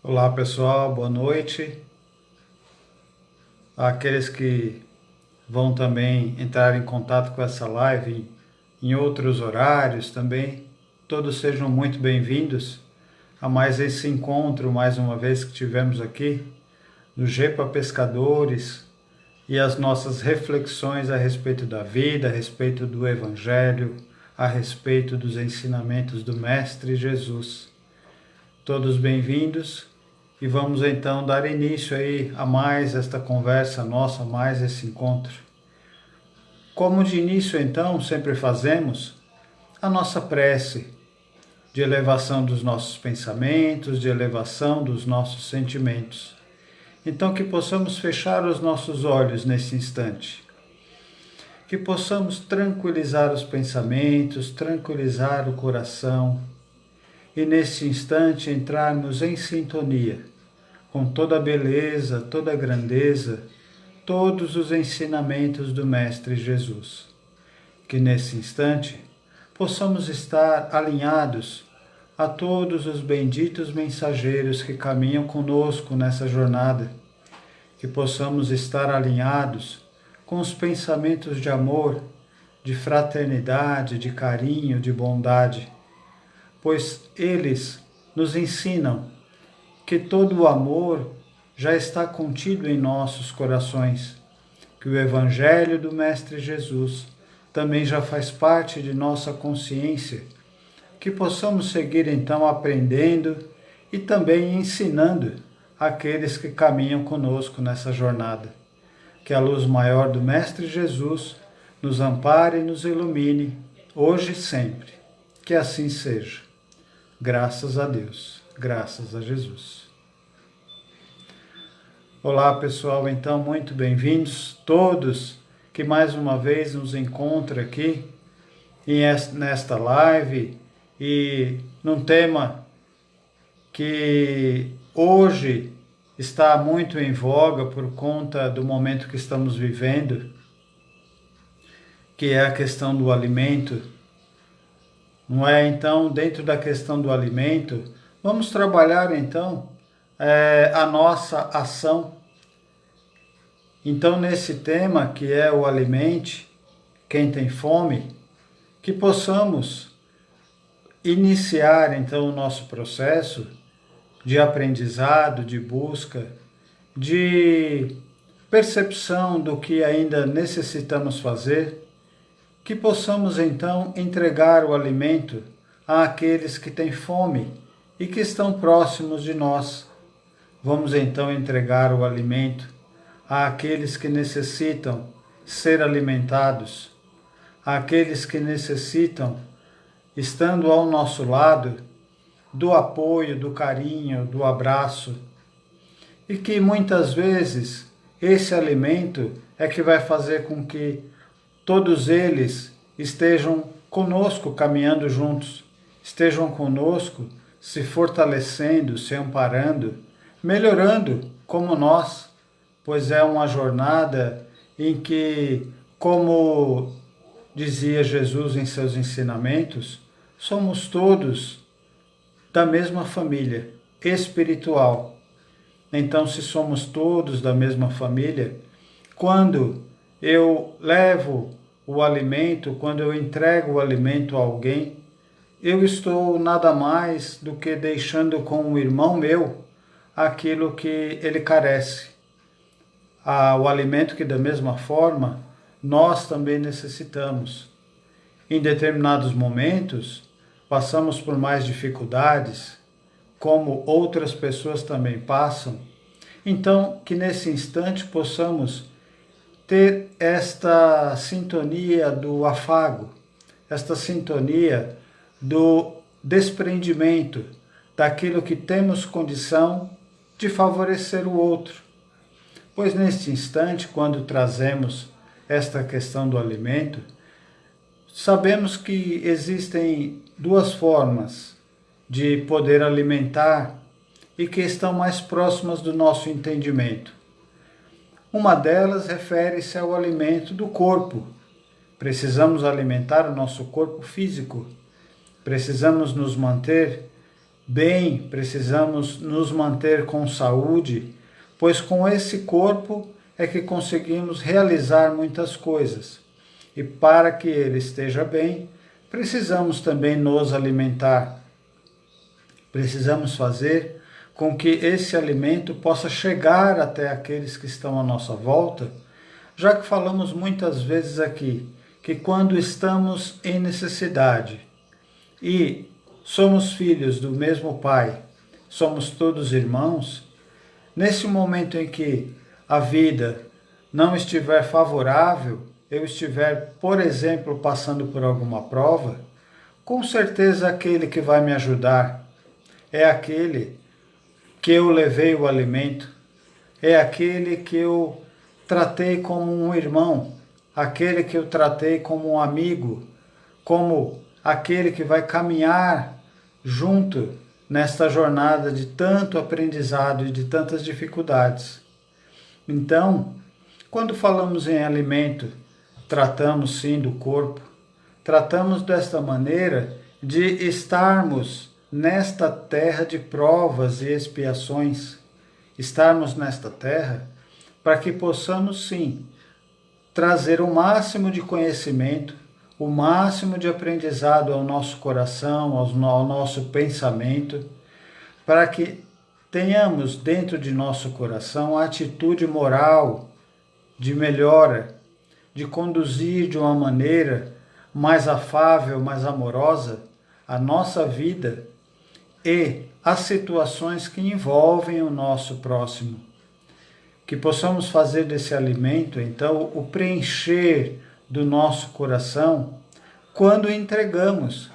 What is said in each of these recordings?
Olá pessoal, boa noite. Aqueles que vão também entrar em contato com essa live em outros horários também, todos sejam muito bem-vindos a mais esse encontro, mais uma vez que tivemos aqui no GEPA Pescadores e as nossas reflexões a respeito da vida, a respeito do Evangelho, a respeito dos ensinamentos do Mestre Jesus. Todos bem-vindos. E vamos então dar início aí a mais esta conversa nossa, mais esse encontro. Como de início então sempre fazemos, a nossa prece de elevação dos nossos pensamentos, de elevação dos nossos sentimentos. Então que possamos fechar os nossos olhos nesse instante. Que possamos tranquilizar os pensamentos, tranquilizar o coração e nesse instante entrarmos em sintonia com toda a beleza, toda a grandeza, todos os ensinamentos do Mestre Jesus. Que nesse instante possamos estar alinhados a todos os benditos mensageiros que caminham conosco nessa jornada. Que possamos estar alinhados com os pensamentos de amor, de fraternidade, de carinho, de bondade, pois eles nos ensinam que todo o amor já está contido em nossos corações, que o Evangelho do Mestre Jesus também já faz parte de nossa consciência, que possamos seguir então aprendendo e também ensinando aqueles que caminham conosco nessa jornada. Que a luz maior do Mestre Jesus nos ampare e nos ilumine, hoje e sempre. Que assim seja. Graças a Deus. Graças a Jesus. Olá pessoal, então muito bem-vindos todos que mais uma vez nos encontram aqui nesta live e num tema que hoje está muito em voga por conta do momento que estamos vivendo, que é a questão do alimento. Não é? Então, dentro da questão do alimento, vamos trabalhar então a nossa ação. Então, nesse tema que é o alimente quem tem fome, que possamos iniciar então o nosso processo de aprendizado, de busca, de percepção do que ainda necessitamos fazer, que possamos então entregar o alimento àqueles que têm fome e que estão próximos de nós. Vamos então entregar o alimento àqueles que necessitam ser alimentados, àqueles que necessitam, estando ao nosso lado, do apoio, do carinho, do abraço, e que muitas vezes esse alimento é que vai fazer com que todos eles estejam conosco caminhando juntos, estejam conosco se fortalecendo, se amparando, melhorando como nós, pois é uma jornada em que, como dizia Jesus em seus ensinamentos, somos todos da mesma família espiritual. Então, se somos todos da mesma família, quando eu levo o alimento, quando eu entrego o alimento a alguém, eu estou nada mais do que deixando com um irmão meu aquilo que ele carece. O alimento que, da mesma forma, nós também necessitamos. Em determinados momentos, passamos por mais dificuldades, como outras pessoas também passam. Então, que nesse instante possamos ter esta sintonia do afago, esta sintonia do desprendimento daquilo que temos condição de favorecer o outro. Pois neste instante, quando trazemos esta questão do alimento, sabemos que existem duas formas de poder alimentar e que estão mais próximas do nosso entendimento. Uma delas refere-se ao alimento do corpo. Precisamos alimentar o nosso corpo físico, precisamos nos manter bem, precisamos nos manter com saúde, pois com esse corpo é que conseguimos realizar muitas coisas. E para que ele esteja bem, precisamos também nos alimentar. Precisamos fazer com que esse alimento possa chegar até aqueles que estão à nossa volta, já que falamos muitas vezes aqui que quando estamos em necessidade e somos filhos do mesmo Pai, somos todos irmãos, nesse momento em que a vida não estiver favorável, eu estiver, por exemplo, passando por alguma prova, com certeza aquele que vai me ajudar é aquele que eu levei o alimento, é aquele que eu tratei como um irmão, aquele que eu tratei como um amigo, como aquele que vai caminhar junto nesta jornada de tanto aprendizado e de tantas dificuldades. Então, quando falamos em alimento, tratamos sim do corpo, tratamos desta maneira de estarmos nesta terra de provas e expiações, estarmos nesta terra para que possamos sim trazer o máximo de conhecimento, o máximo de aprendizado ao nosso coração, ao nosso pensamento, para que tenhamos dentro de nosso coração a atitude moral de melhora, de conduzir de uma maneira mais afável, mais amorosa a nossa vida e as situações que envolvem o nosso próximo. Que possamos fazer desse alimento, então, o preencher do nosso coração quando entregamos,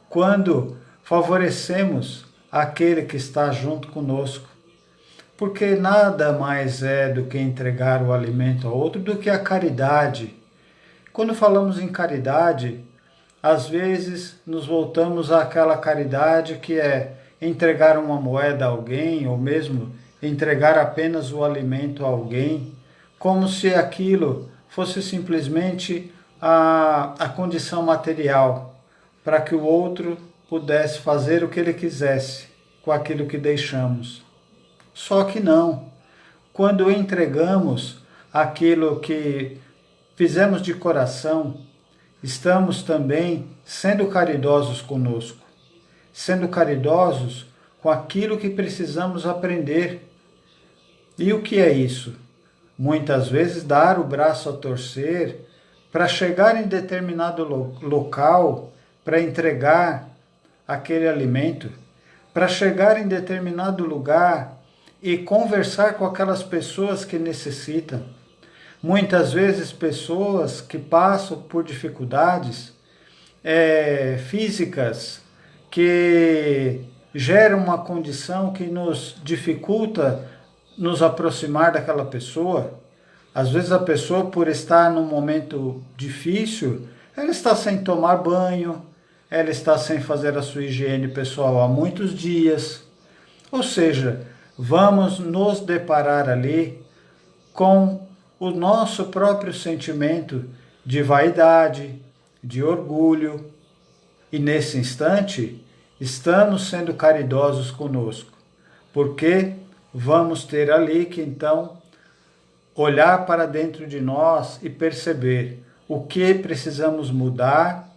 quando favorecemos aquele que está junto conosco. Porque nada mais é do que entregar o alimento ao outro do que a caridade. Quando falamos em caridade, às vezes nos voltamos àquela caridade que é entregar uma moeda a alguém, ou mesmo entregar apenas o alimento a alguém, como se aquilo fosse simplesmente a condição material, para que o outro pudesse fazer o que ele quisesse com aquilo que deixamos. Só que não. Quando entregamos aquilo que fizemos de coração, estamos também sendo caridosos conosco, sendo caridosos com aquilo que precisamos aprender. E o que é isso? Muitas vezes dar o braço a torcer para chegar em determinado local, para entregar aquele alimento, para chegar em determinado lugar e conversar com aquelas pessoas que necessitam. Muitas vezes pessoas que passam por dificuldades físicas, que geram uma condição que nos dificulta nos aproximar daquela pessoa. Às vezes a pessoa, por estar num momento difícil, ela está sem tomar banho, ela está sem fazer a sua higiene pessoal há muitos dias. Ou seja, vamos nos deparar ali com o nosso próprio sentimento de vaidade, de orgulho, e nesse instante estamos sendo caridosos conosco, porque vamos ter ali que então olhar para dentro de nós e perceber o que precisamos mudar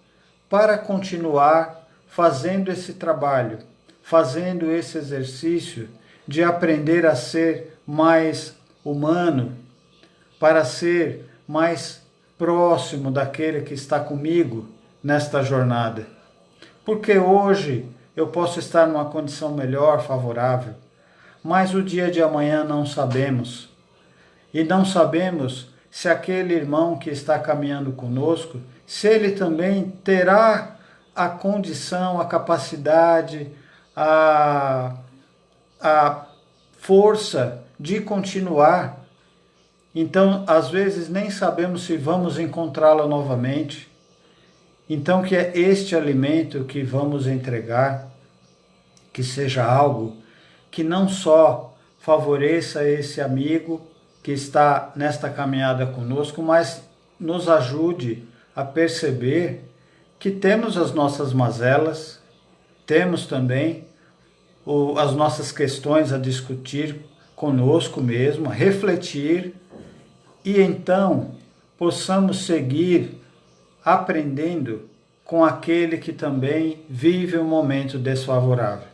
para continuar fazendo esse trabalho, fazendo esse exercício de aprender a ser mais humano, para ser mais próximo daquele que está comigo nesta jornada. Porque hoje eu posso estar numa condição melhor, favorável, mas o dia de amanhã não sabemos. E não sabemos se aquele irmão que está caminhando conosco, se ele também terá a condição, a capacidade, a força de continuar. Então, às vezes, nem sabemos se vamos encontrá-la novamente. Então, que é este alimento que vamos entregar, que seja algo que não só favoreça esse amigo que está nesta caminhada conosco, mas nos ajude a perceber que temos as nossas mazelas, temos também as nossas questões a discutir conosco mesmo, a refletir, e então possamos seguir aprendendo com aquele que também vive um momento desfavorável.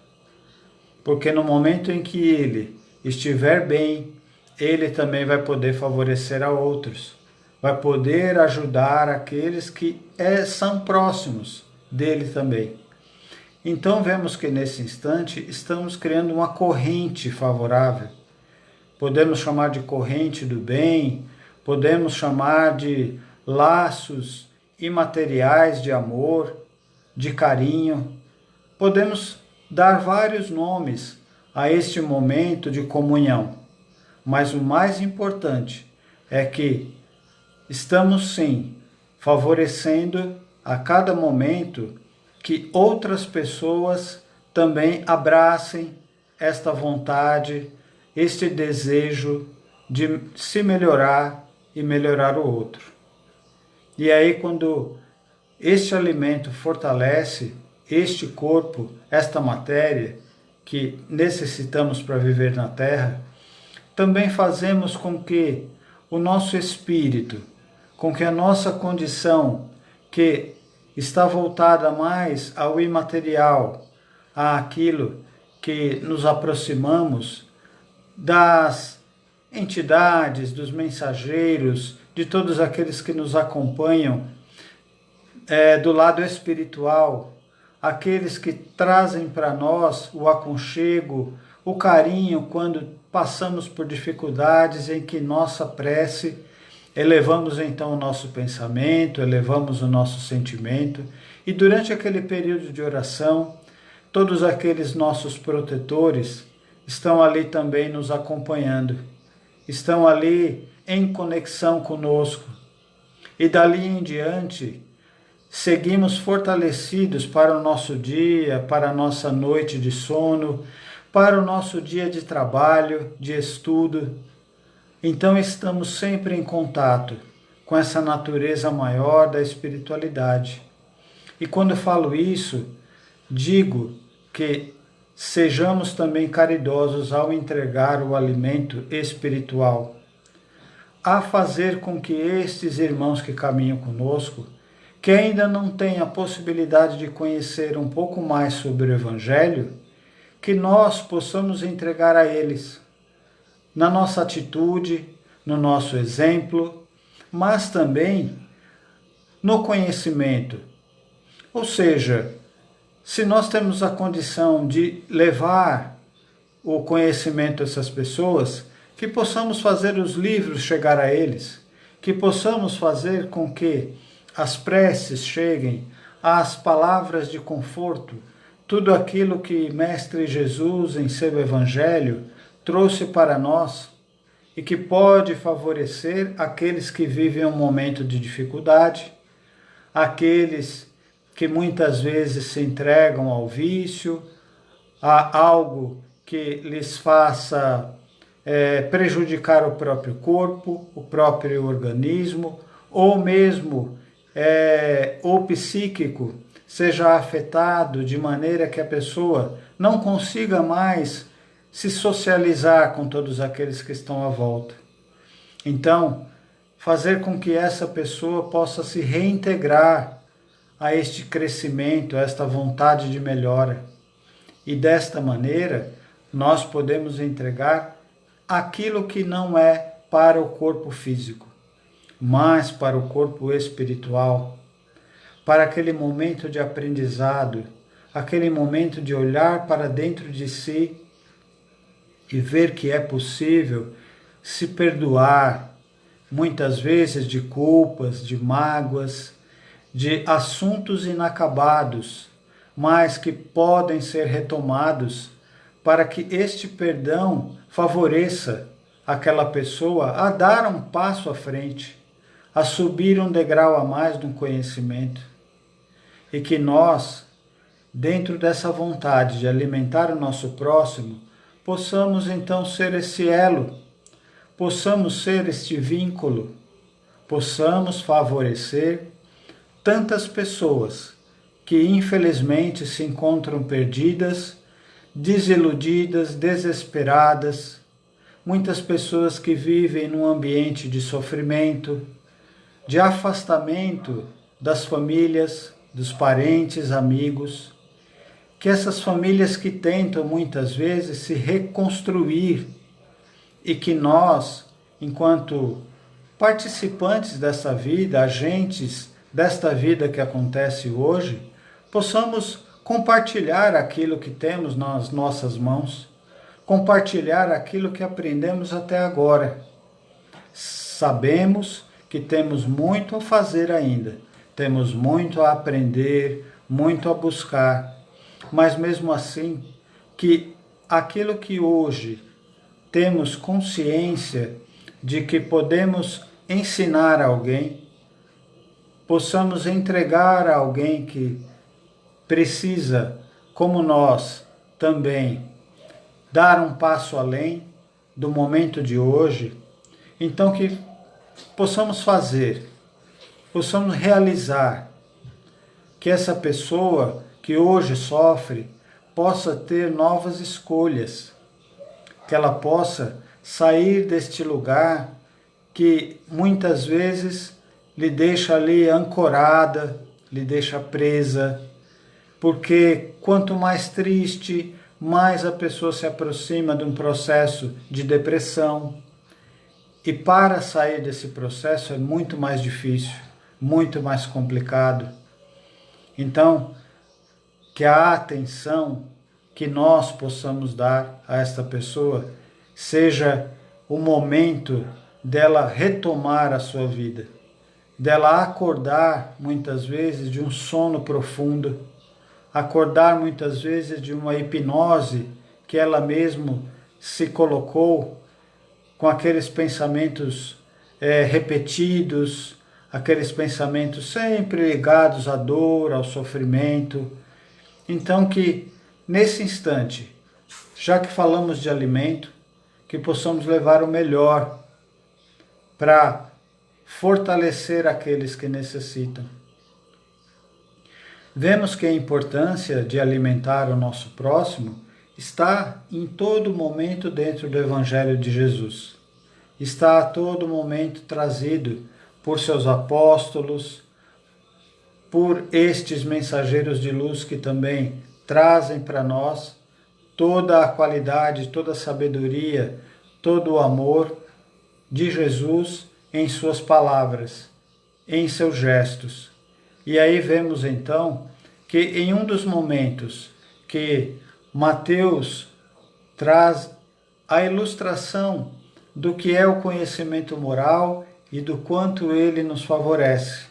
Porque no momento em que ele estiver bem, ele também vai poder favorecer a outros, vai poder ajudar aqueles que são próximos dele também. Então vemos que nesse instante estamos criando uma corrente favorável. Podemos chamar de corrente do bem, podemos chamar de laços imateriais de amor, de carinho. Podemos dar vários nomes a este momento de comunhão. Mas o mais importante é que estamos sim favorecendo a cada momento que outras pessoas também abracem esta vontade, este desejo de se melhorar e melhorar o outro. E aí, quando este alimento fortalece este corpo, esta matéria que necessitamos para viver na Terra, também fazemos com que o nosso espírito, com que a nossa condição, que está voltada mais ao imaterial, àquilo que nos aproximamos das entidades, dos mensageiros, de todos aqueles que nos acompanham do lado espiritual, aqueles que trazem para nós o aconchego, o carinho quando passamos por dificuldades em que nossa prece, elevamos então o nosso pensamento, elevamos o nosso sentimento, e durante aquele período de oração, todos aqueles nossos protetores estão ali também nos acompanhando, estão ali em conexão conosco, e dali em diante seguimos fortalecidos para o nosso dia, para a nossa noite de sono, para o nosso dia de trabalho, de estudo. Então estamos sempre em contato com essa natureza maior da espiritualidade. E quando falo isso, digo que sejamos também caridosos ao entregar o alimento espiritual, a fazer com que estes irmãos que caminham conosco, que ainda não têm a possibilidade de conhecer um pouco mais sobre o Evangelho, que nós possamos entregar a eles, na nossa atitude, no nosso exemplo, mas também no conhecimento. Ou seja, se nós temos a condição de levar o conhecimento a essas pessoas, que possamos fazer os livros chegar a eles, que possamos fazer com que as preces cheguem, as palavras de conforto, tudo aquilo que Mestre Jesus em seu Evangelho trouxe para nós e que pode favorecer aqueles que vivem um momento de dificuldade, aqueles que muitas vezes se entregam ao vício, a algo que lhes faça prejudicar o próprio corpo, o próprio organismo, ou mesmo o psíquico seja afetado de maneira que a pessoa não consiga mais se socializar com todos aqueles que estão à volta. Então, fazer com que essa pessoa possa se reintegrar a este crescimento, a esta vontade de melhora. E desta maneira, nós podemos entregar aquilo que não é para o corpo físico, mas para o corpo espiritual, para aquele momento de aprendizado, aquele momento de olhar para dentro de si e ver que é possível se perdoar, muitas vezes de culpas, de mágoas, de assuntos inacabados, mas que podem ser retomados para que este perdão favoreça aquela pessoa a dar um passo à frente, a subir um degrau a mais no conhecimento. E que nós, dentro dessa vontade de alimentar o nosso próximo, possamos então ser esse elo, possamos ser este vínculo, possamos favorecer tantas pessoas que infelizmente se encontram perdidas desiludidas, desesperadas, muitas pessoas que vivem num ambiente de sofrimento, de afastamento das famílias, dos parentes, amigos, que essas famílias que tentam muitas vezes se reconstruir e que nós, enquanto participantes dessa vida, agentes desta vida que acontece hoje, possamos compartilhar aquilo que temos nas nossas mãos, compartilhar aquilo que aprendemos até agora. Sabemos que temos muito a fazer ainda, temos muito a aprender, muito a buscar, mas mesmo assim, que aquilo que hoje temos consciência de que podemos ensinar a alguém, possamos entregar a alguém que precisa, como nós, também dar um passo além do momento de hoje, então que possamos fazer, possamos realizar que essa pessoa que hoje sofre possa ter novas escolhas, que ela possa sair deste lugar que muitas vezes lhe deixa ali ancorada, lhe deixa presa, porque quanto mais triste, mais a pessoa se aproxima de um processo de depressão. E para sair desse processo é muito mais difícil, muito mais complicado. Então, que a atenção que nós possamos dar a esta pessoa seja o momento dela retomar a sua vida, dela acordar muitas vezes de um sono profundo, acordar muitas vezes de uma hipnose que ela mesma se colocou com aqueles pensamentos repetidos, aqueles pensamentos sempre ligados à dor, ao sofrimento. Então que nesse instante, já que falamos de alimento, que possamos levar o melhor para fortalecer aqueles que necessitam. Vemos que a importância de alimentar o nosso próximo está em todo momento dentro do Evangelho de Jesus. Está a todo momento trazido por seus apóstolos, por estes mensageiros de luz que também trazem para nós toda a qualidade, toda a sabedoria, todo o amor de Jesus em suas palavras, em seus gestos. E aí vemos então que em um dos momentos que Mateus traz a ilustração do que é o conhecimento moral e do quanto ele nos favorece.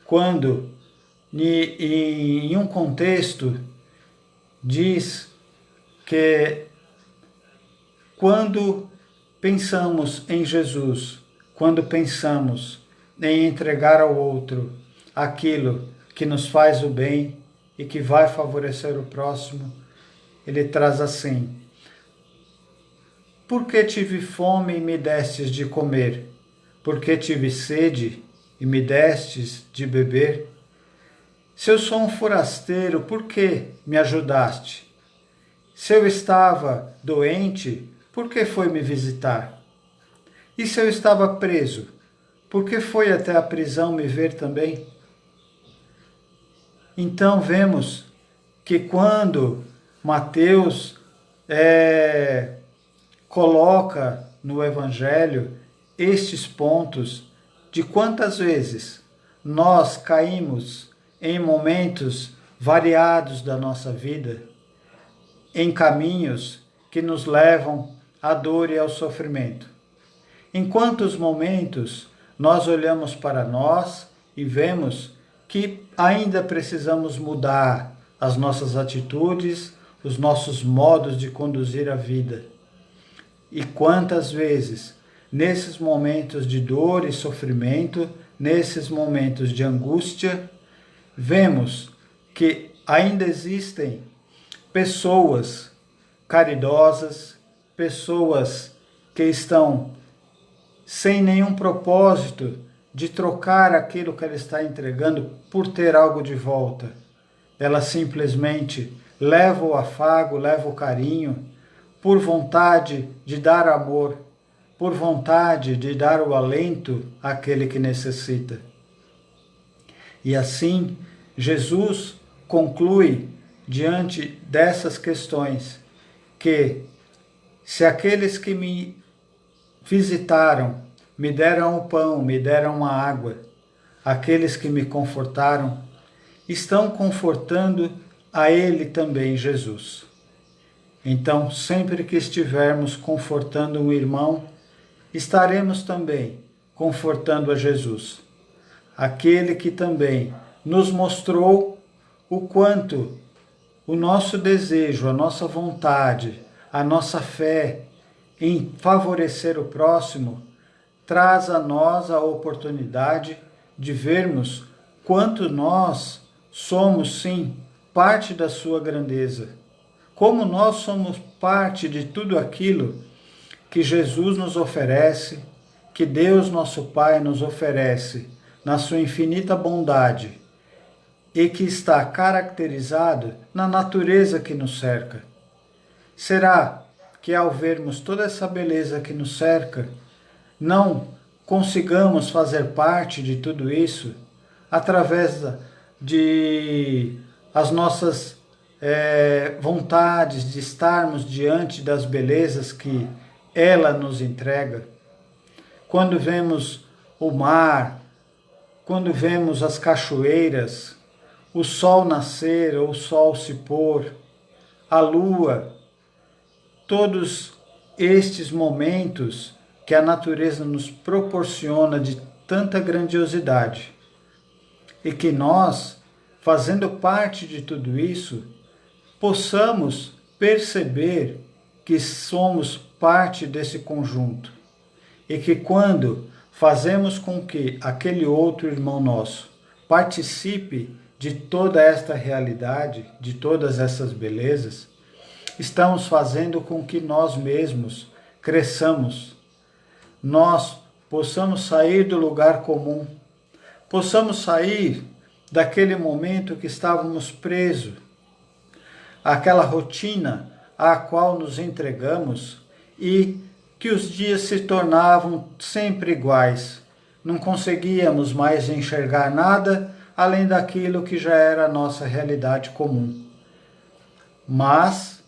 Quando, em um contexto, diz que quando pensamos em Jesus, quando pensamos em entregar ao outro aquilo que nos faz o bem e que vai favorecer o próximo, ele traz assim: por que tive fome e me destes de comer? Por que tive sede e me destes de beber? Se eu sou um forasteiro, por que me ajudaste? Se eu estava doente, por que foi me visitar? E se eu estava preso, por que foi até a prisão me ver também? Então vemos que quando Mateus coloca no Evangelho estes pontos de quantas vezes nós caímos em momentos variados da nossa vida, em caminhos que nos levam à dor e ao sofrimento. Em quantos momentos nós olhamos para nós e vemos que ainda precisamos mudar as nossas atitudes, os nossos modos de conduzir a vida. E quantas vezes, nesses momentos de dor e sofrimento, nesses momentos de angústia, vemos que ainda existem pessoas caridosas, pessoas que estão sem nenhum propósito de trocar aquilo que ela está entregando por ter algo de volta. Ela simplesmente leva o afago, leva o carinho, por vontade de dar amor, por vontade de dar o alento àquele que necessita. E assim, Jesus conclui, diante dessas questões, que se aqueles que me visitaram, me deram o pão, me deram a água, aqueles que me confortaram, estão confortando a Ele também, Jesus. Então, sempre que estivermos confortando um irmão, estaremos também confortando a Jesus, aquele que também nos mostrou o quanto o nosso desejo, a nossa vontade, a nossa fé em favorecer o próximo traz a nós a oportunidade de vermos quanto nós somos, sim, parte da sua grandeza. Como nós somos parte de tudo aquilo que Jesus nos oferece, que Deus nosso Pai nos oferece na sua infinita bondade e que está caracterizado na natureza que nos cerca. Será que ao vermos toda essa beleza que nos cerca, não consigamos fazer parte de tudo isso através de as nossas vontades de estarmos diante das belezas que ela nos entrega? Quando vemos o mar, quando vemos as cachoeiras, o sol nascer ou o sol se pôr, a lua, todos estes momentos que a natureza nos proporciona de tanta grandiosidade e que nós, fazendo parte de tudo isso, possamos perceber que somos parte desse conjunto e que quando fazemos com que aquele outro irmão nosso participe de toda esta realidade, de todas essas belezas, estamos fazendo com que nós mesmos cresçamos, nós possamos sair do lugar comum, possamos sair daquele momento que estávamos presos, àquela rotina à qual nos entregamos e que os dias se tornavam sempre iguais. Não conseguíamos mais enxergar nada além daquilo que já era a nossa realidade comum. Mas,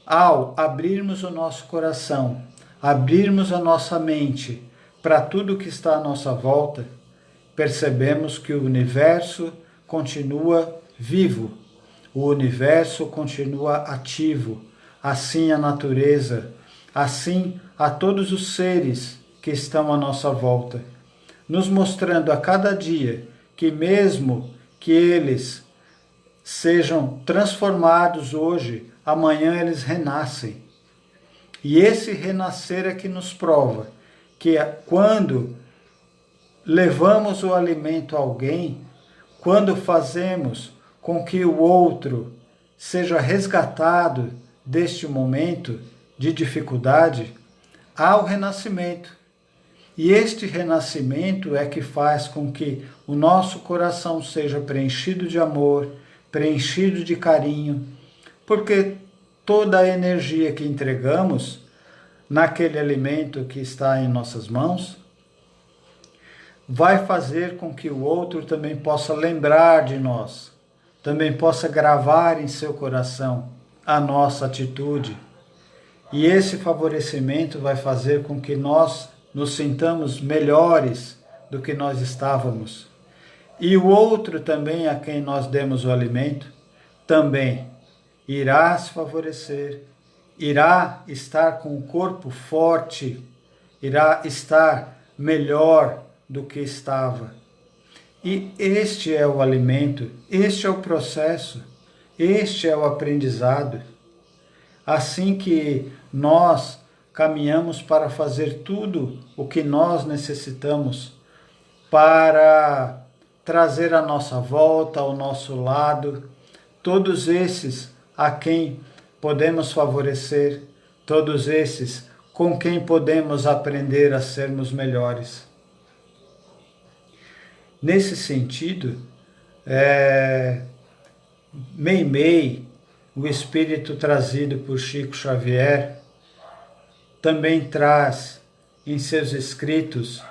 ao abrirmos o nosso coração, abrirmos a nossa mente para tudo que está à nossa volta, percebemos que o universo continua vivo, o universo continua ativo, assim a natureza, assim a todos os seres que estão à nossa volta, nos mostrando a cada dia que mesmo que eles sejam transformados hoje, amanhã eles renascem. E esse renascer é que nos prova que quando levamos o alimento a alguém, quando fazemos com que o outro seja resgatado deste momento de dificuldade, há o renascimento. E este renascimento é que faz com que o nosso coração seja preenchido de amor, preenchido de carinho, porque toda a energia que entregamos naquele alimento que está em nossas mãos vai fazer com que o outro também possa lembrar de nós, também possa gravar em seu coração a nossa atitude. E esse favorecimento vai fazer com que nós nos sintamos melhores do que nós estávamos. E o outro também a quem nós demos o alimento, também irá se favorecer, irá estar com o corpo forte, irá estar melhor do que estava. E este é o alimento, este é o processo, este é o aprendizado. Assim que nós caminhamos para fazer tudo o que nós necessitamos para trazer à nossa volta, ao nosso lado, todos esses a quem podemos favorecer, todos esses com quem podemos aprender a sermos melhores. Nesse sentido, Meimei, o espírito trazido por Chico Xavier, também traz em seus escritos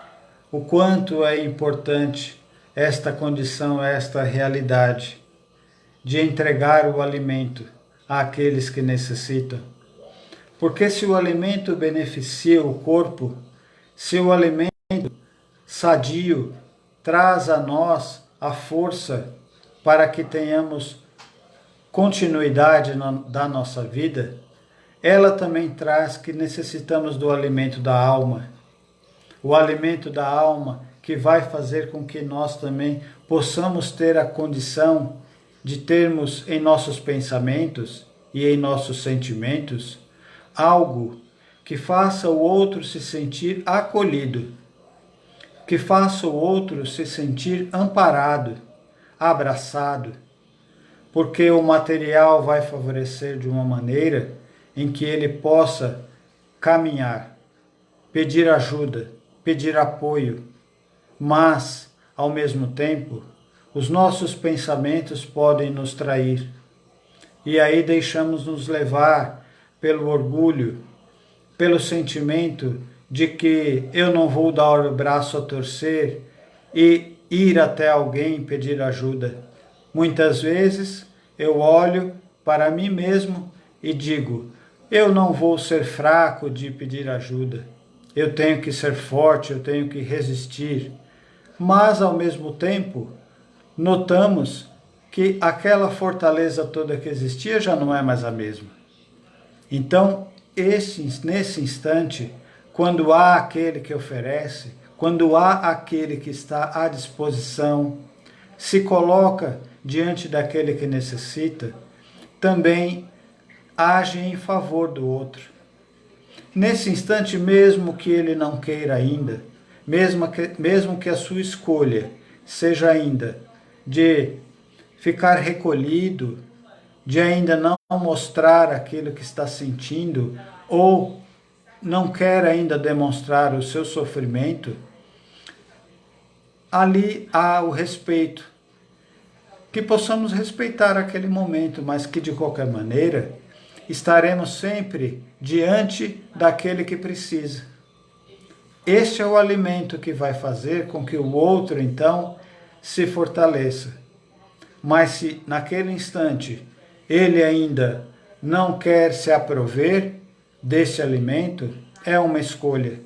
o quanto é importante esta condição, esta realidade de entregar o alimento àqueles que necessitam. Porque se o alimento beneficia o corpo, se o alimento sadio traz a nós a força para que tenhamos continuidade da nossa vida, ela também traz que necessitamos do alimento da alma. O alimento da alma que vai fazer com que nós também possamos ter a condição de termos em nossos pensamentos e em nossos sentimentos algo que faça o outro se sentir acolhido, que faça o outro se sentir amparado, abraçado, porque o material vai favorecer de uma maneira em que ele possa caminhar, pedir ajuda, pedir apoio, mas, ao mesmo tempo, os nossos pensamentos podem nos trair. E aí deixamos nos levar pelo orgulho, pelo sentimento de que eu não vou dar o braço a torcer e ir até alguém pedir ajuda. Muitas vezes eu olho para mim mesmo e digo, eu não vou ser fraco de pedir ajuda, eu tenho que ser forte, eu tenho que resistir. Mas, ao mesmo tempo, notamos que aquela fortaleza toda que existia já não é mais a mesma. Então, nesse instante, quando há aquele que oferece, quando há aquele que está à disposição, se coloca diante daquele que necessita, também age em favor do outro. Nesse instante, mesmo que ele não queira ainda, mesmo que a sua escolha seja ainda de ficar recolhido, de ainda não mostrar aquilo que está sentindo, ou não quer ainda demonstrar o seu sofrimento, ali há o respeito. Que possamos respeitar aquele momento, mas que de qualquer maneira estaremos sempre diante daquele que precisa. Este é o alimento que vai fazer com que o outro, então, se fortaleça. Mas se naquele instante ele ainda não quer se aprover desse alimento, é uma escolha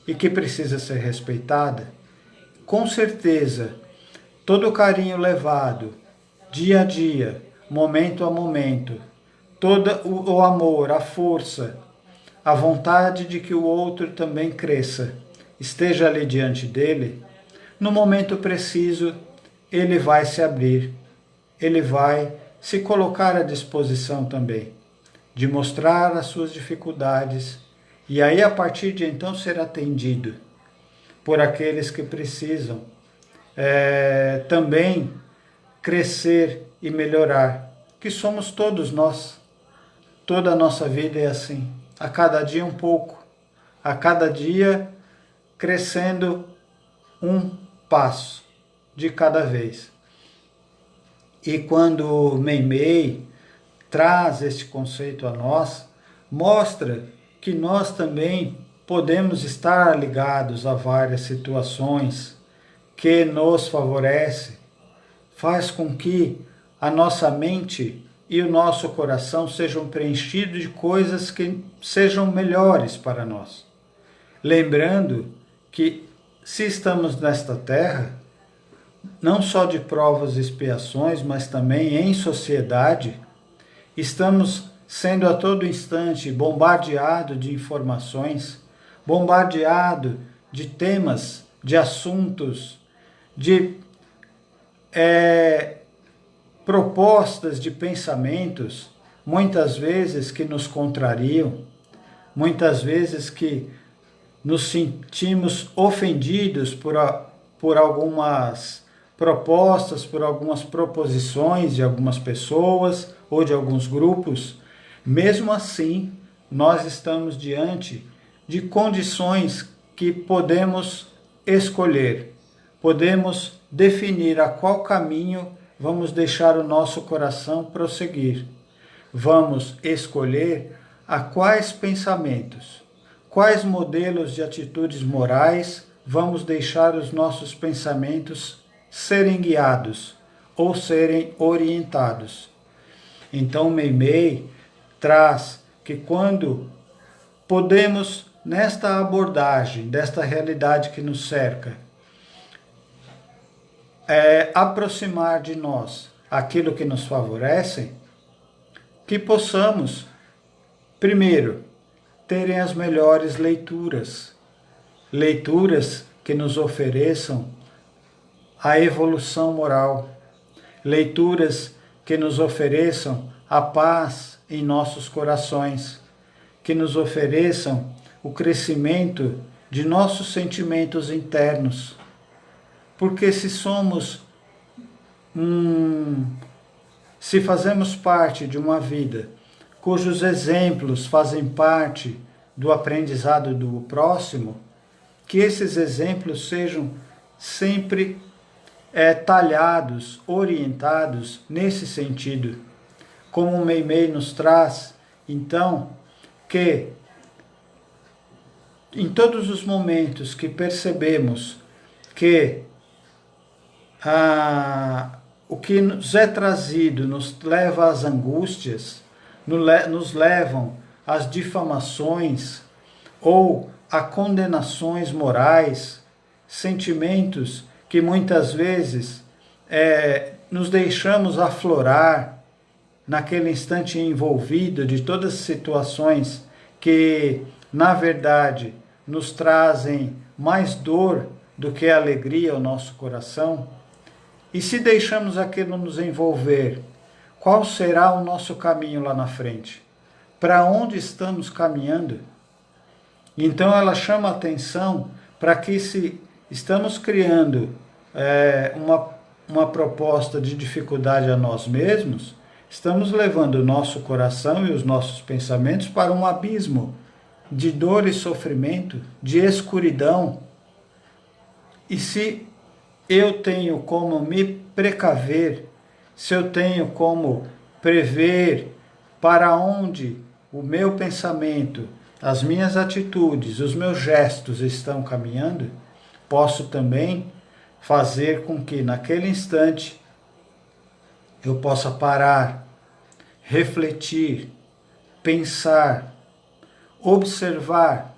e que precisa ser respeitada. Com certeza, todo o carinho levado, dia a dia, momento a momento, todo o amor, a força, a vontade de que o outro também cresça, esteja ali diante dele, no momento preciso, ele vai se abrir, ele vai se colocar à disposição também, de mostrar as suas dificuldades, e aí a partir de então ser atendido por aqueles que precisam também crescer e melhorar, que somos todos nós. Toda a nossa vida é assim, a cada dia um pouco, a cada dia crescendo um passo de cada vez. E quando Meimei traz este conceito a nós, mostra que nós também podemos estar ligados a várias situações que nos favorecem, faz com que a nossa mente e o nosso coração sejam preenchidos de coisas que sejam melhores para nós. Lembrando que se estamos nesta terra, não só de provas e expiações, mas também em sociedade, estamos sendo a todo instante bombardeados de informações, bombardeados de temas, de assuntos, de propostas de pensamentos, muitas vezes que nos contrariam, muitas vezes que nos sentimos ofendidos por algumas propostas, por algumas proposições de algumas pessoas ou de alguns grupos. Mesmo assim, nós estamos diante de condições que podemos escolher, podemos definir a qual caminho vamos deixar o nosso coração prosseguir. vamos escolher a quais pensamentos, quais modelos de atitudes morais vamos deixar os nossos pensamentos serem guiados ou serem orientados. Então, Meimei traz que quando podemos, nesta abordagem desta realidade que nos cerca, aproximar de nós aquilo que nos favorece, que possamos, primeiro, terem as melhores leituras que nos ofereçam a evolução moral, leituras que nos ofereçam a paz em nossos corações, que nos ofereçam o crescimento de nossos sentimentos internos. Porque se fazemos parte de uma vida cujos exemplos fazem parte do aprendizado do próximo, que esses exemplos sejam sempre talhados, orientados nesse sentido. Como o Meimei nos traz, então, que em todos os momentos que percebemos que o que nos é trazido nos leva às angústias, nos levam às difamações ou a condenações morais, sentimentos que muitas vezes nos deixamos aflorar naquele instante envolvido de todas as situações que, na verdade, nos trazem mais dor do que alegria ao nosso coração. E se deixamos aquilo nos envolver, qual será o nosso caminho lá na frente? Para onde estamos caminhando? Então ela chama a atenção para que, se estamos criando uma proposta de dificuldade a nós mesmos, estamos levando o nosso coração e os nossos pensamentos para um abismo de dor e sofrimento, de escuridão. E se eu tenho como me precaver, se eu tenho como prever para onde o meu pensamento, as minhas atitudes, os meus gestos estão caminhando, posso também fazer com que naquele instante eu possa parar, refletir, pensar, observar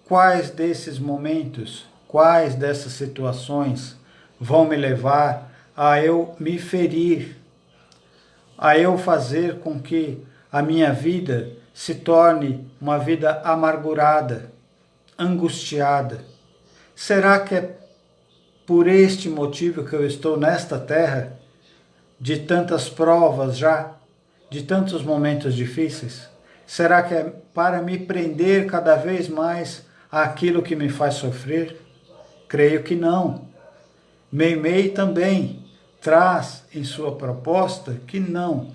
quais desses momentos, quais dessas situações vão me levar a eu me ferir, a eu fazer com que a minha vida se torne uma vida amargurada, angustiada. Será que é por este motivo que eu estou nesta terra, de tantas provas já, de tantos momentos difíceis? Será que é para me prender cada vez mais àquilo que me faz sofrer? Creio que não. Meimei também traz em sua proposta que não,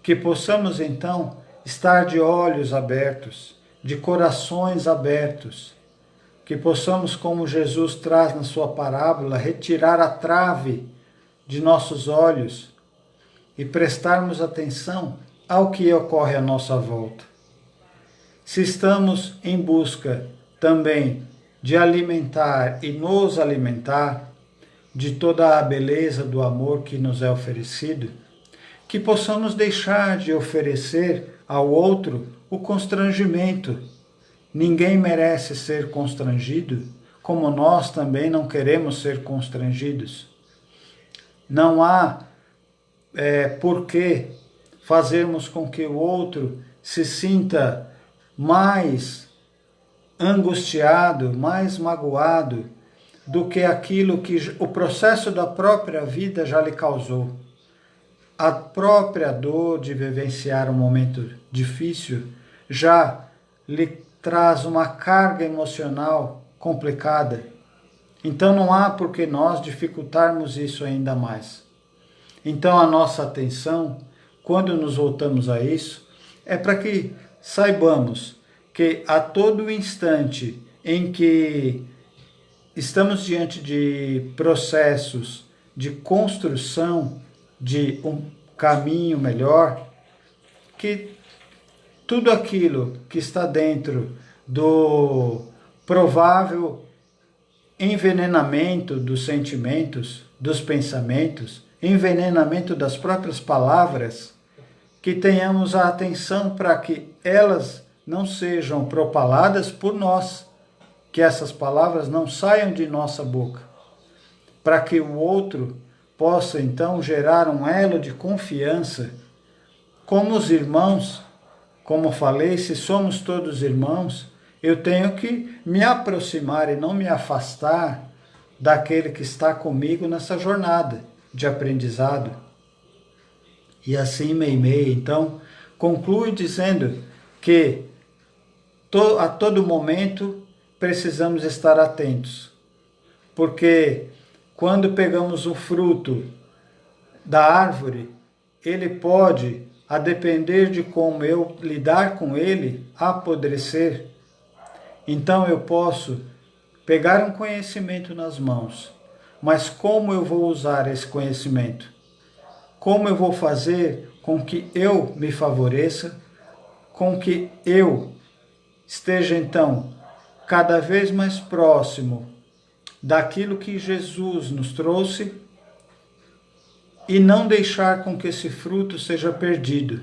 que possamos então estar de olhos abertos, de corações abertos, que possamos, como Jesus traz na sua parábola, retirar a trave de nossos olhos e prestarmos atenção ao que ocorre à nossa volta. Se estamos em busca também de alimentar e nos alimentar de toda a beleza do amor que nos é oferecido, que possamos deixar de oferecer ao outro o constrangimento. Ninguém merece ser constrangido, como nós também não queremos ser constrangidos. Não há por que fazermos com que o outro se sinta mais angustiado, mais magoado do que aquilo que o processo da própria vida já lhe causou. A própria dor de vivenciar um momento difícil já lhe traz uma carga emocional complicada. Então não há por que nós dificultarmos isso ainda mais. Então a nossa atenção, quando nos voltamos a isso, é para que saibamos que a todo instante em que estamos diante de processos de construção de um caminho melhor, que tudo aquilo que está dentro do provável envenenamento dos sentimentos, dos pensamentos, envenenamento das próprias palavras, que tenhamos a atenção para que elas não sejam propaladas por nós, que essas palavras não saiam de nossa boca, para que o outro possa então gerar um elo de confiança. Como os irmãos, como falei, se somos todos irmãos, eu tenho que me aproximar e não me afastar daquele que está comigo nessa jornada de aprendizado. E assim Meimei, então, conclui dizendo que a todo momento precisamos estar atentos, porque quando pegamos o fruto da árvore, ele pode, a depender de como eu lidar com ele, apodrecer. Então eu posso pegar um conhecimento nas mãos, mas como eu vou usar esse conhecimento? Como eu vou fazer com que eu me favoreça, com que eu esteja então cada vez mais próximo daquilo que Jesus nos trouxe e não deixar com que esse fruto seja perdido.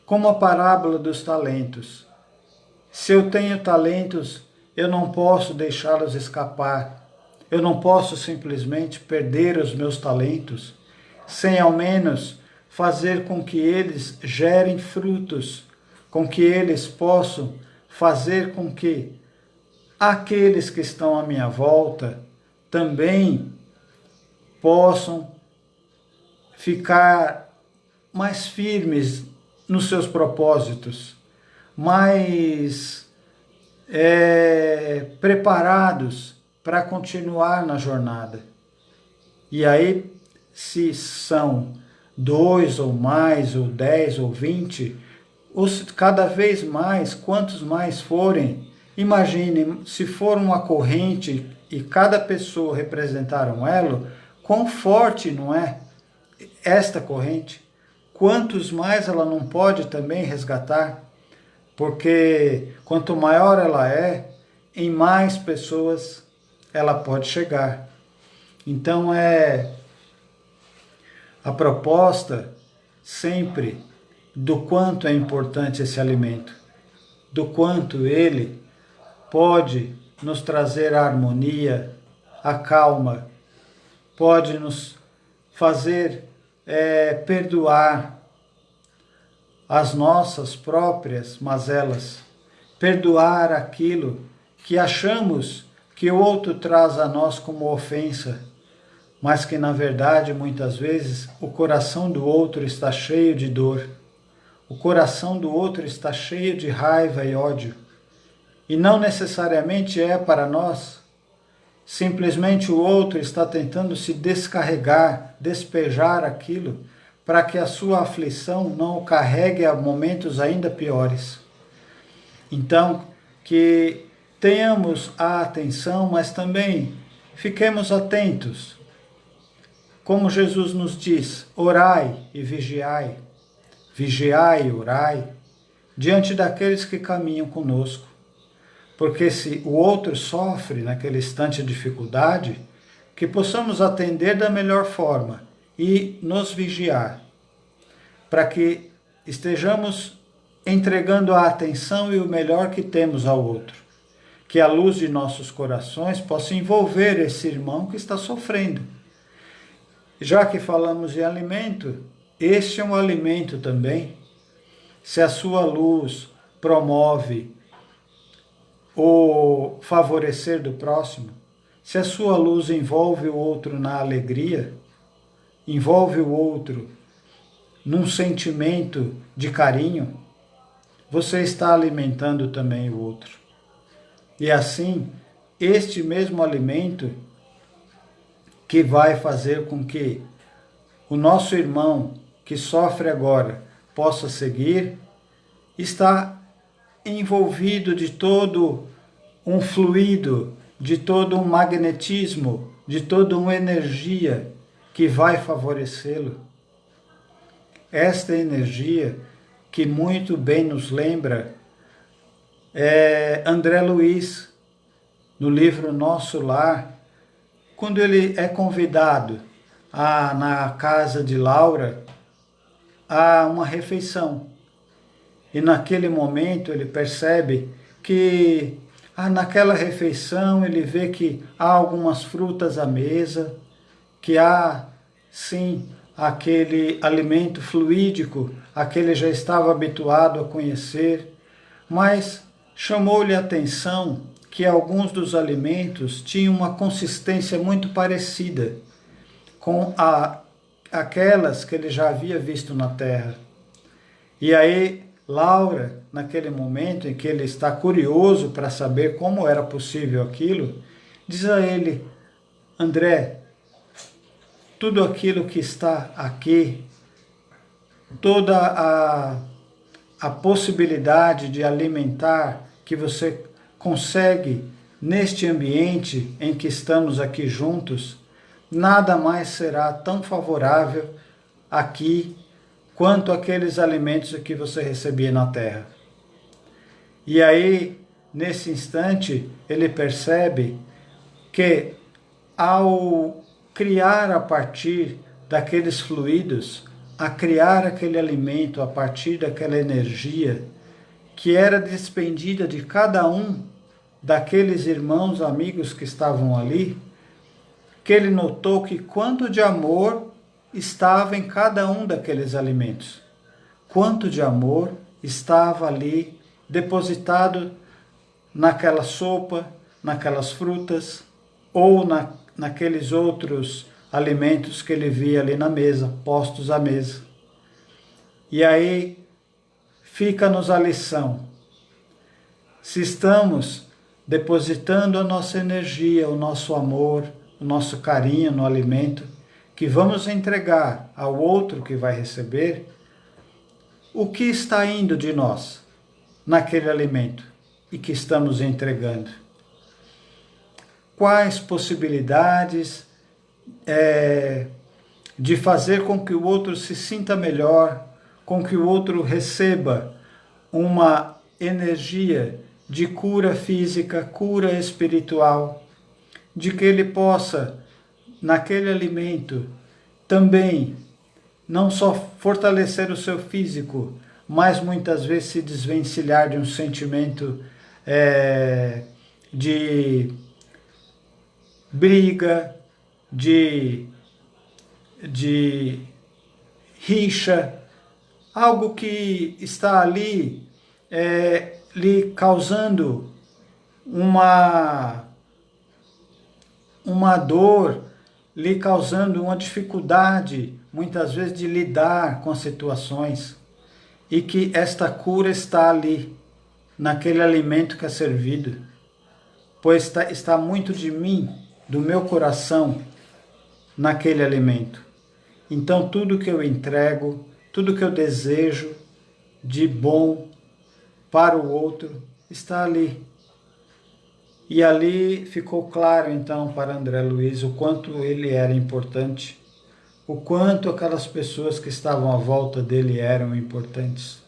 Como a parábola dos talentos. Se eu tenho talentos, eu não posso deixá-los escapar. Eu não posso simplesmente perder os meus talentos, sem ao menos fazer com que eles gerem frutos, com que eles possam fazer com que aqueles que estão à minha volta também possam ficar mais firmes nos seus propósitos, mais preparados para continuar na jornada. E aí, se são 2 ou mais, ou 10 ou 20, cada vez mais, quantos mais forem, imagine, se for uma corrente e cada pessoa representar um elo, quão forte não é esta corrente? Quantos mais ela não pode também resgatar? Porque quanto maior ela é, em mais pessoas ela pode chegar. Então a proposta sempre do quanto é importante esse alimento, do quanto ele pode nos trazer a harmonia, a calma, pode nos fazer perdoar as nossas próprias mazelas, perdoar aquilo que achamos que o outro traz a nós como ofensa, mas que na verdade muitas vezes o coração do outro está cheio de dor, o coração do outro está cheio de raiva e ódio, e não necessariamente é para nós. Simplesmente o outro está tentando se descarregar, despejar aquilo, para que a sua aflição não o carregue a momentos ainda piores. Então, que tenhamos a atenção, mas também fiquemos atentos. Como Jesus nos diz, orai e vigiai. Vigiai e orai diante daqueles que caminham conosco. Porque se o outro sofre naquele instante de dificuldade, que possamos atender da melhor forma e nos vigiar, para que estejamos entregando a atenção e o melhor que temos ao outro. Que a luz de nossos corações possa envolver esse irmão que está sofrendo. Já que falamos em alimento, este é um alimento também. Se a sua luz promove o favorecer do próximo, se a sua luz envolve o outro na alegria, envolve o outro num sentimento de carinho, você está alimentando também o outro. E assim, este mesmo alimento que vai fazer com que o nosso irmão que sofre agora possa seguir, está envolvido de todo um fluido, de todo um magnetismo, de toda uma energia que vai favorecê-lo. Esta energia que muito bem nos lembra é André Luiz, no livro Nosso Lar, quando ele é convidado na casa de Laura a uma refeição. E naquele momento ele percebe que naquela refeição ele vê que há algumas frutas à mesa, que há sim aquele alimento fluídico a que ele já estava habituado a conhecer, mas chamou-lhe a atenção que alguns dos alimentos tinham uma consistência muito parecida com aquelas que ele já havia visto na terra. E aí Laura, naquele momento em que ele está curioso para saber como era possível aquilo, diz a ele: André, tudo aquilo que está aqui, toda a possibilidade de alimentar que você consegue neste ambiente em que estamos aqui juntos, nada mais será tão favorável aqui quanto aqueles alimentos que você recebia na terra. E aí, nesse instante, ele percebe que ao criar a partir daqueles fluidos, a criar aquele alimento a partir daquela energia que era despendida de cada um daqueles irmãos, amigos que estavam ali, que ele notou que quanto de amor estava em cada um daqueles alimentos. Quanto de amor estava ali depositado naquela sopa, naquelas frutas ou naqueles outros alimentos que ele via ali na mesa, postos à mesa. E aí fica-nos a lição. Se estamos depositando a nossa energia, o nosso amor, o nosso carinho no alimento, que vamos entregar ao outro que vai receber, o que está indo de nós naquele alimento e que estamos entregando? Quais possibilidades de fazer com que o outro se sinta melhor, com que o outro receba uma energia de cura física, cura espiritual, de que ele possa, naquele alimento, também não só fortalecer o seu físico, mas muitas vezes se desvencilhar de um sentimento de briga, de rixa, algo que está ali lhe causando uma dor, lhe causando uma dificuldade, muitas vezes, de lidar com as situações, e que esta cura está ali, naquele alimento que é servido, pois está muito de mim, do meu coração, naquele alimento. Então tudo que eu entrego, tudo que eu desejo de bom para o outro, está ali. E ali ficou claro então para André Luiz o quanto ele era importante, o quanto aquelas pessoas que estavam à volta dele eram importantes,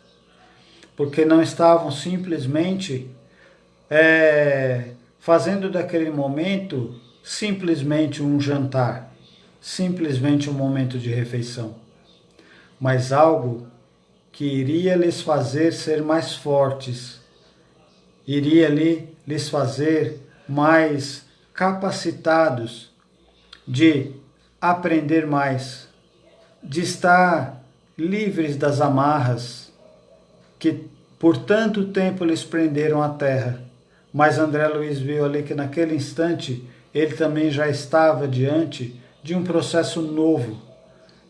porque não estavam simplesmente fazendo daquele momento simplesmente um jantar, simplesmente um momento de refeição, mas algo que iria lhes fazer ser mais fortes, iria lhes fazer mais capacitados de aprender mais, de estar livres das amarras que por tanto tempo lhes prenderam à terra. Mas André Luiz viu ali que naquele instante ele também já estava diante de um processo novo,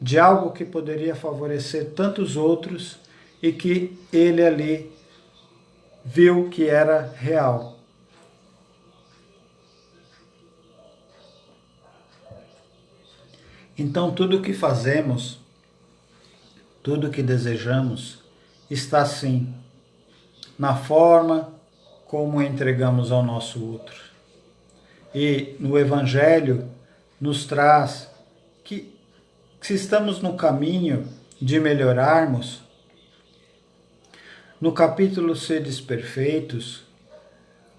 de algo que poderia favorecer tantos outros e que ele ali viu que era real. Então tudo o que fazemos, tudo o que desejamos, está sim na forma como entregamos ao nosso outro. E no Evangelho nos traz que se estamos no caminho de melhorarmos, no capítulo Sedes Perfeitos,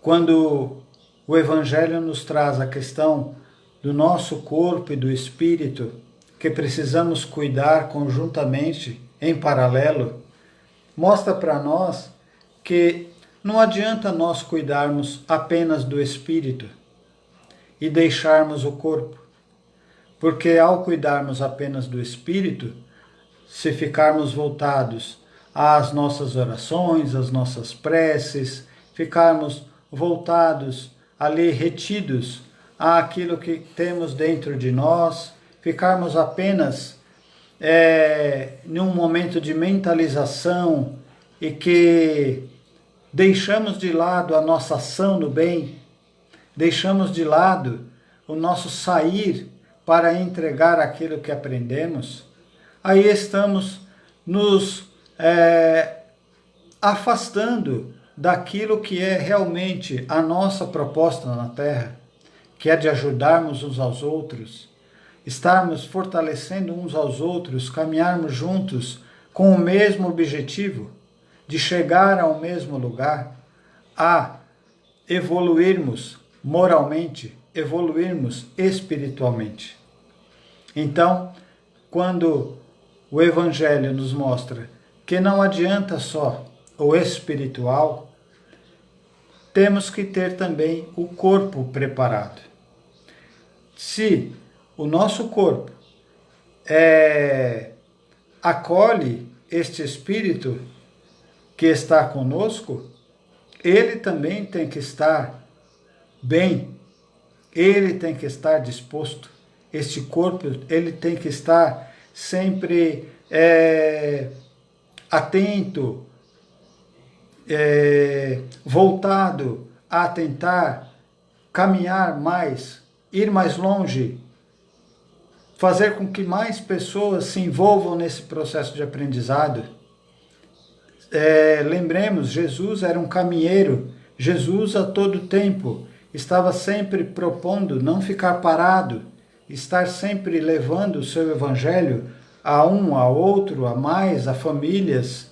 quando o Evangelho nos traz a questão do nosso corpo e do espírito, que precisamos cuidar conjuntamente, em paralelo, mostra para nós que não adianta nós cuidarmos apenas do espírito e deixarmos o corpo, porque ao cuidarmos apenas do espírito, se ficarmos voltados às nossas orações, às nossas preces, ficarmos voltados ali, retidos àquilo que temos dentro de nós, ficarmos apenas num momento de mentalização e que deixamos de lado a nossa ação no bem, deixamos de lado o nosso sair para entregar aquilo que aprendemos, aí estamos nos afastando daquilo que é realmente a nossa proposta na Terra, que é de ajudarmos uns aos outros, estarmos fortalecendo uns aos outros, caminharmos juntos com o mesmo objetivo, de chegar ao mesmo lugar, a evoluirmos moralmente, evoluirmos espiritualmente. Então, quando o Evangelho nos mostra que não adianta só o espiritual, temos que ter também o corpo preparado. Se o nosso corpo acolhe este espírito que está conosco, ele também tem que estar bem, ele tem que estar disposto. Este corpo, ele tem que estar sempre atento, voltado a tentar caminhar mais, ir mais longe, fazer com que mais pessoas se envolvam nesse processo de aprendizado. Lembremos, Jesus era um caminheiro, Jesus a todo tempo estava sempre propondo não ficar parado, estar sempre levando o seu evangelho a um, a outro, a mais, a famílias.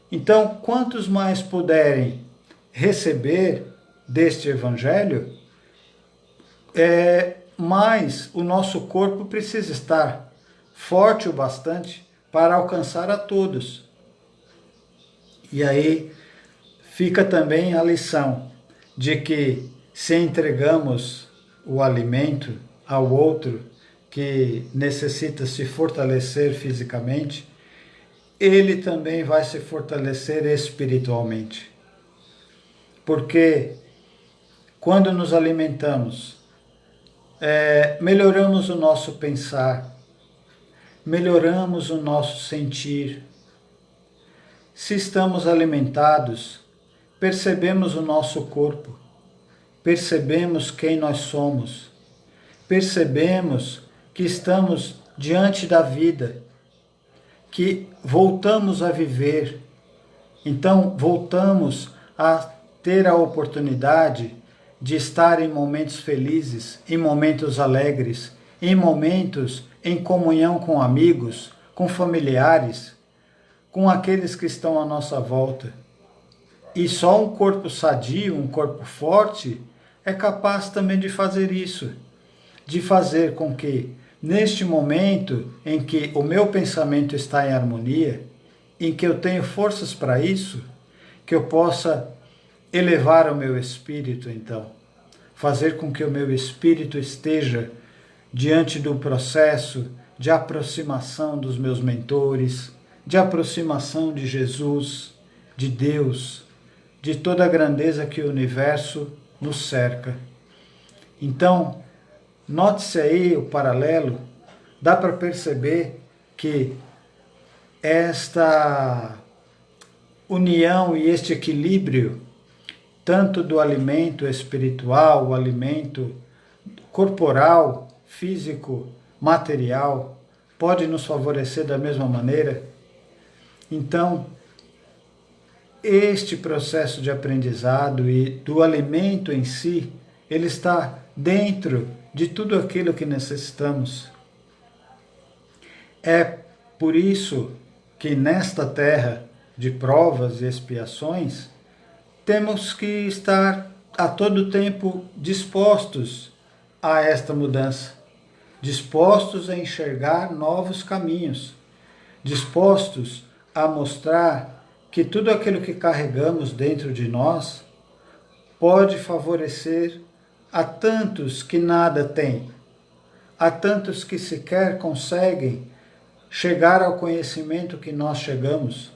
Então, quantos mais puderem receber deste evangelho, mais o nosso corpo precisa estar forte o bastante para alcançar a todos. E aí fica também a lição de que se entregamos o alimento ao outro que necessita se fortalecer fisicamente, ele também vai se fortalecer espiritualmente. Porque quando nos alimentamos, melhoramos o nosso pensar, melhoramos o nosso sentir. Se estamos alimentados, percebemos o nosso corpo, percebemos quem nós somos, percebemos que estamos diante da vida, que voltamos a viver. Então, voltamos a ter a oportunidade de estar em momentos felizes, em momentos alegres, em momentos em comunhão com amigos, com familiares, com aqueles que estão à nossa volta. E só um corpo sadio, um corpo forte, é capaz também de fazer isso, de fazer com que, neste momento em que o meu pensamento está em harmonia, em que eu tenho forças para isso, que eu possa elevar o meu espírito, então, fazer com que o meu espírito esteja diante do processo de aproximação dos meus mentores, de aproximação de Jesus, de Deus, de toda a grandeza que o universo nos cerca. Então, note-se aí o paralelo, dá para perceber que esta união e este equilíbrio, tanto do alimento espiritual, o alimento corporal, físico, material, pode nos favorecer da mesma maneira. Então, este processo de aprendizado e do alimento em si, ele está dentro de tudo aquilo que necessitamos. É por isso que nesta terra de provas e expiações, temos que estar a todo tempo dispostos a esta mudança, dispostos a enxergar novos caminhos, dispostos a mostrar que tudo aquilo que carregamos dentro de nós pode favorecer a tantos que nada têm, a tantos que sequer conseguem chegar ao conhecimento que nós chegamos.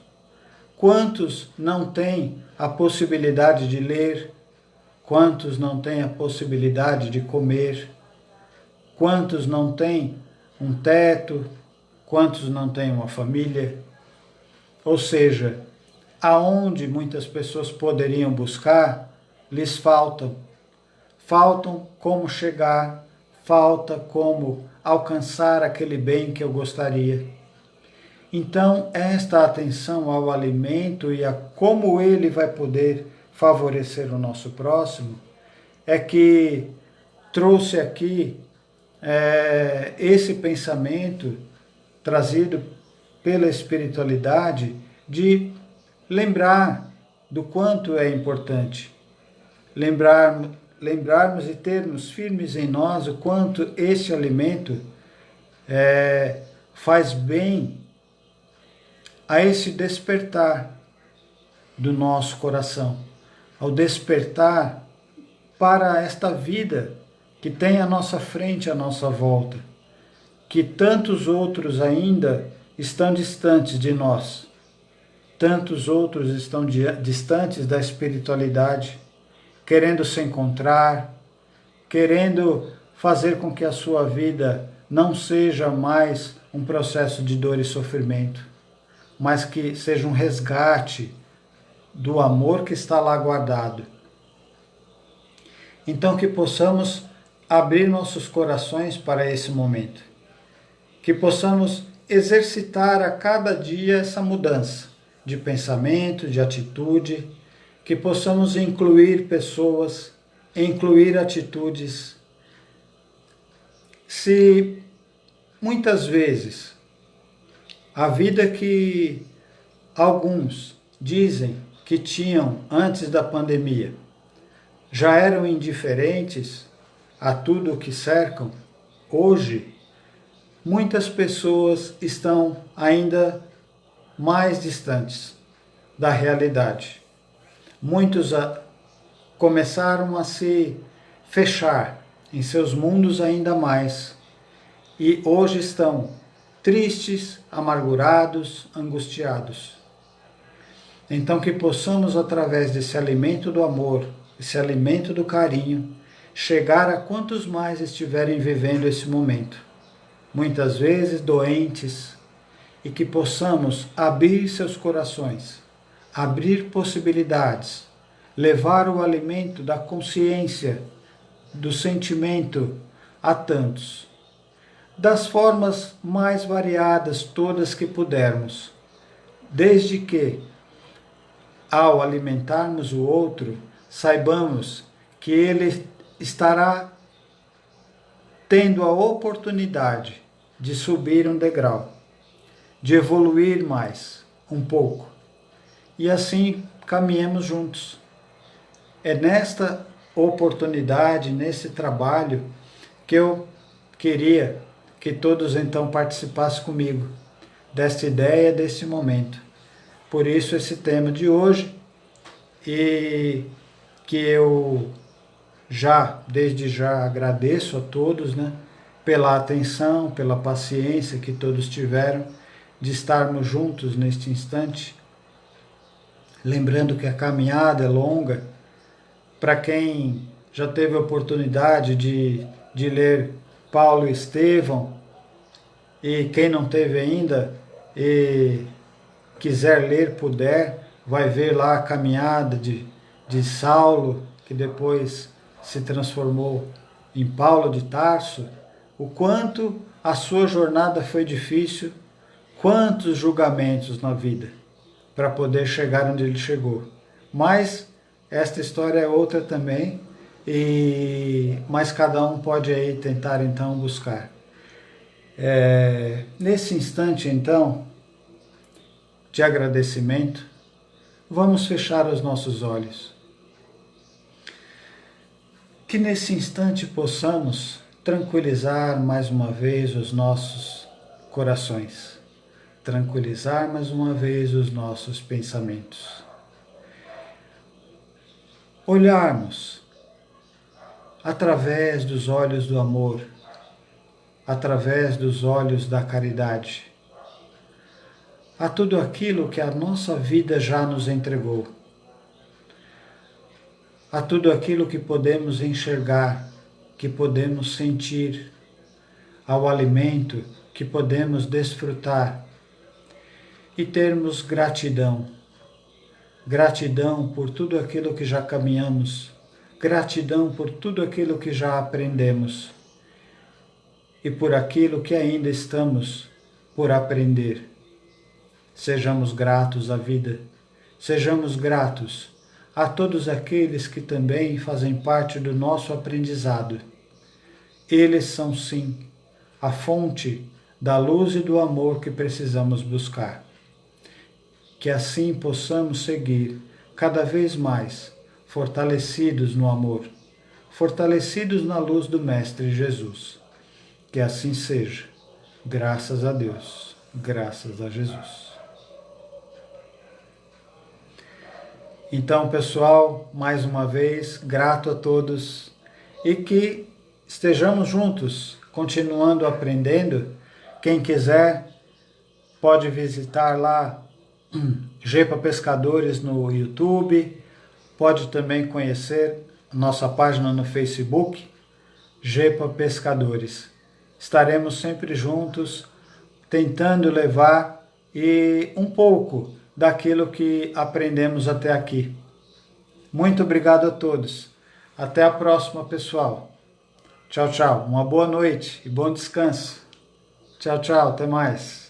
Quantos não têm a possibilidade de ler? Quantos não têm a possibilidade de comer? Quantos não têm um teto? Quantos não têm uma família? Ou seja, aonde muitas pessoas poderiam buscar, lhes faltam. Faltam como chegar, falta como alcançar aquele bem que eu gostaria. Então, esta atenção ao alimento e a como ele vai poder favorecer o nosso próximo é que trouxe aqui esse pensamento trazido pela espiritualidade de lembrar do quanto é importante, lembrarmos e termos firmes em nós o quanto esse alimento faz bem a esse despertar do nosso coração, ao despertar para esta vida que tem à nossa frente, à nossa volta, que tantos outros ainda estão distantes de nós, tantos outros estão distantes da espiritualidade, querendo se encontrar, querendo fazer com que a sua vida não seja mais um processo de dor e sofrimento, mas que seja um resgate do amor que está lá guardado. Então que possamos abrir nossos corações para esse momento, que possamos exercitar a cada dia essa mudança de pensamento, de atitude, que possamos incluir pessoas, incluir atitudes. Se muitas vezes a vida que alguns dizem que tinham antes da pandemia já eram indiferentes a tudo o que cercam, hoje muitas pessoas estão ainda mais distantes da realidade. Muitos começaram a se fechar em seus mundos ainda mais e hoje estão tristes, amargurados, angustiados. Então que possamos, através desse alimento do amor, esse alimento do carinho, chegar a quantos mais estiverem vivendo esse momento, muitas vezes doentes, e que possamos abrir seus corações, abrir possibilidades, levar o alimento da consciência, do sentimento a tantos, das formas mais variadas todas que pudermos, desde que, ao alimentarmos o outro, saibamos que ele estará tendo a oportunidade de subir um degrau, de evoluir mais um pouco, e assim caminhemos juntos. É nesta oportunidade, nesse trabalho, que eu queria que todos então participassem comigo desta ideia, desse momento. Por isso esse tema de hoje, e que eu desde já agradeço a todos, pela atenção, pela paciência que todos tiveram de estarmos juntos neste instante. Lembrando que a caminhada é longa. Para quem já teve a oportunidade de ler Paulo e Estevão, e quem não teve ainda e quiser ler, puder, vai ver lá a caminhada de Saulo, que depois se transformou em Paulo de Tarso, o quanto a sua jornada foi difícil, quantos julgamentos na vida para poder chegar onde ele chegou. Mas esta história é outra também, mas cada um pode aí tentar então buscar. Nesse instante então de agradecimento, vamos fechar os nossos olhos. Que nesse instante possamos tranquilizar mais uma vez os nossos corações, tranquilizar mais uma vez os nossos pensamentos. Olharmos através dos olhos do amor, através dos olhos da caridade, a tudo aquilo que a nossa vida já nos entregou, a tudo aquilo que podemos enxergar, que podemos sentir, ao alimento que podemos desfrutar e termos gratidão. Gratidão por tudo aquilo que já caminhamos, gratidão por tudo aquilo que já aprendemos e por aquilo que ainda estamos por aprender. Sejamos gratos à vida, sejamos gratos a todos aqueles que também fazem parte do nosso aprendizado. Eles são, sim, a fonte da luz e do amor que precisamos buscar. Que assim possamos seguir cada vez mais fortalecidos no amor, fortalecidos na luz do Mestre Jesus. Que assim seja, graças a Deus, graças a Jesus. Então, pessoal, mais uma vez, grato a todos e que estejamos juntos, continuando aprendendo. Quem quiser pode visitar lá Gepa Pescadores no YouTube, pode também conhecer nossa página no Facebook, Gepa Pescadores. Estaremos sempre juntos, tentando levar um pouco daquilo que aprendemos até aqui. Muito obrigado a todos. Até a próxima, pessoal. Tchau, tchau. Uma boa noite e bom descanso. Tchau, tchau. Até mais.